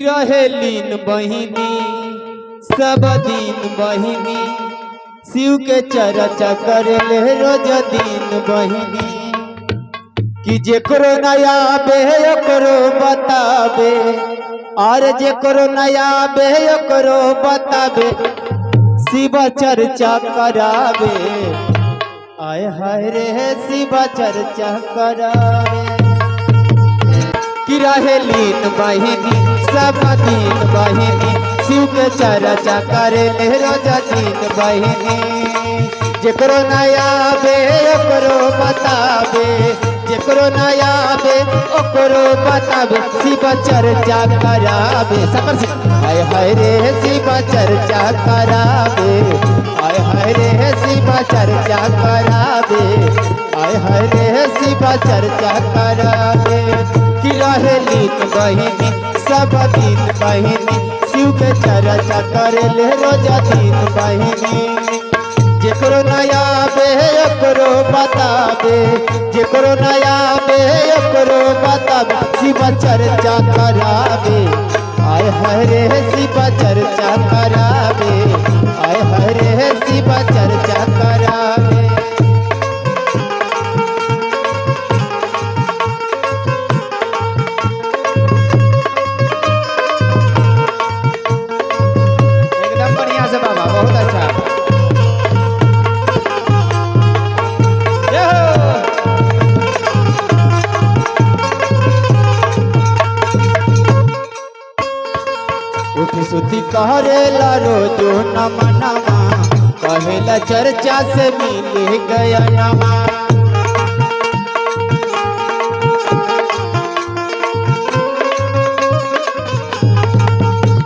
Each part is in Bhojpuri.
रहे लीन बहिनी सब दिन बहिनी शिव के चर्चा करे ले रोज दिन बहिनी कि जेकरो नया बे ओकरो बताबे और जेकरो नया बे ओकरो बताबे शिव चर्चा करावे आय हाय रे शिव चर्चा करावे कि रहे लीन बहिनी सब दिन बहिनी शिव के चर्चा करे ले रोज दिन बहिनी जेकरो नया बे ओकरो बताबे जेकरो नया बे ओकरो बताबे शिव चर्चा करावे सफर से हाय हाय रे शिव चर्चा करावे हाय हाय रे शिव चर्चा करावे हाय हाय रे शिव चर्चा करावे कि रहे लीन बहिनी सब दिन बहिनी शिव के चर्चा करे ले रोज दिन बहिनी जेकरो नया बे ओकरो बताबे जेकरो नया बे ओकरो बताबे शिव चर्चा करावे आय हाय रे शिव चर्चा करावे आय हाय रे शिव चर्चा करावे एकदम बढ़िया से बाबा बहुत अच्छा उठी सुती करेला रोजो नमा नमा कहेला चर्चा से मिल गया नमा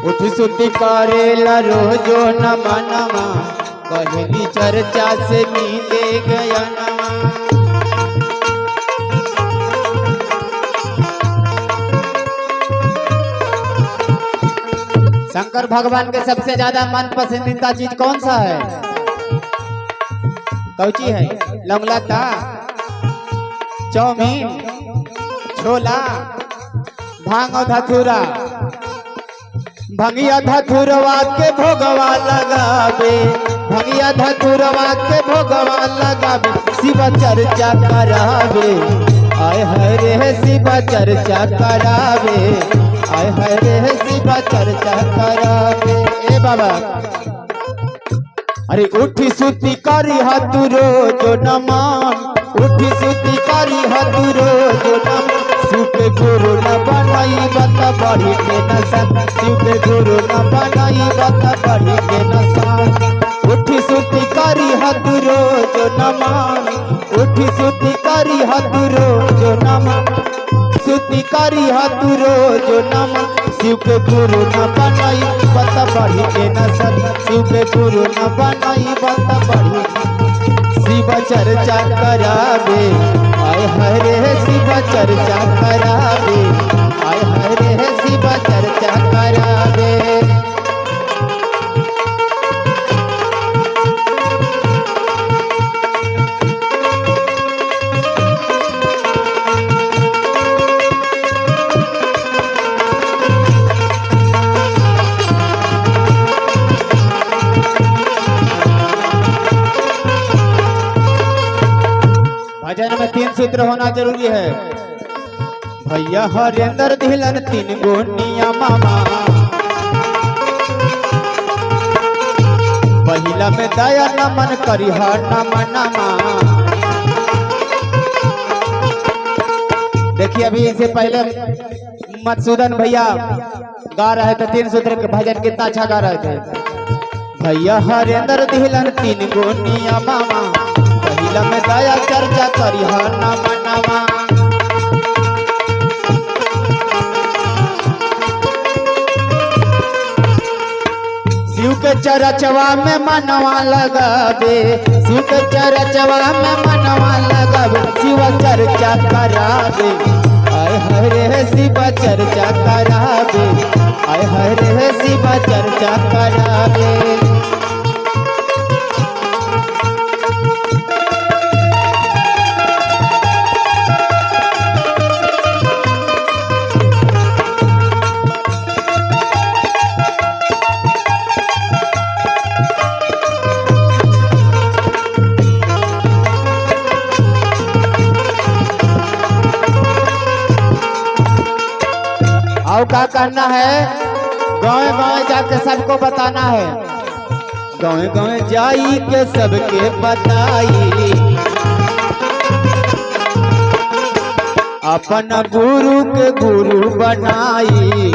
उठी सुती करेला रोजो नमा नमा कहेली चर्चा से मिल गया नमा शंकर भगवान के सबसे ज्यादा मन पसंदीदा चीज कौन सा है कौची है लंगलता चाउमीन छोला भांग और धतूरा भंगिया धतूरवा के भोगवा लगावे भंगिया धतूरवा के भोगवा लगावे शिव चर्चा करावे आय हाय रे शिव चर्चा करावे आय हाय रे शिव चर्चा करावे ए बाबा अरे उठी सुती करी हाथुरो जो नमान उठी सुती करी हाथुरो जो नमान शिव के गुरु न बनाई बता बढ़ी के नसान शिव के गुरु न बनाई बता बढ़ी के नसान उठी सुती करी हाथुरो जो नमान उठी सुती करी हाथुरो जो नमान सुती करी हाथुरो जो नमन शिव के गुरु न बनाई बता बढ़ी के नसन शिव के गुरु न बनाई बता बढ़ी शिव चर्चा करावे आय हाय रे शिव चर्चा करावे आय हाय रे शिव चर्चा करावे भजन में 3 सूत्र होना जरूरी है भैया हरेंद्र धिलन 3 गोनिया मामा पहिला में दया नमन करिहा नमा नमा देखिए अभी इससे पहले मधुसूदन भैया गा रहे थे 3 सूत्र के भजन कितना अच्छा गा रहे थे भैया हरेंद्र धिलन 3 गोनिया मामा पहिला में दया चर्चा करिहा नमा नमा शिव के चरचवा में मनवा लगावे शिव के चरचवा में मनवा लगावे शिव चर्चा करावे आय हाय रे शिव चर्चा करावे आय हाय रे शिव चर्चा करावे क्या करना है, गाँव गाँव जाके सबको बताना है, गाँव गाँव जाई के सबके बताई, अपन गुरु के गुरु बनाई,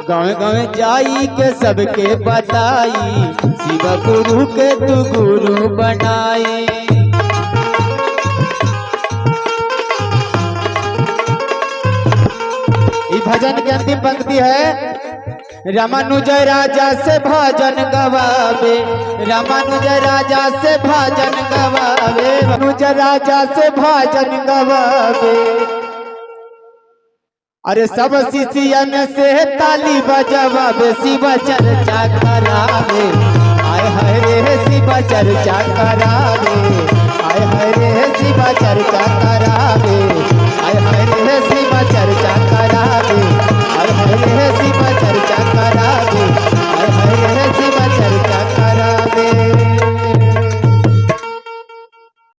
गाँव गाँव जाई के सबके बताई, शिव गुरु के तू गुरु बनाई। भजन की अंतिम पंक्ति है, रामानुज राजा से भजन गवावे, रामानुज राजा से भजन गवावे, रामानुज राजा से भजन गवावे, अरे सब शिष्यन से ताली बजवावे, शिव चर्चा करावे, आय हाय रे शिव चर्चा करावे, आय हाय रे शिव चर्चा करावे।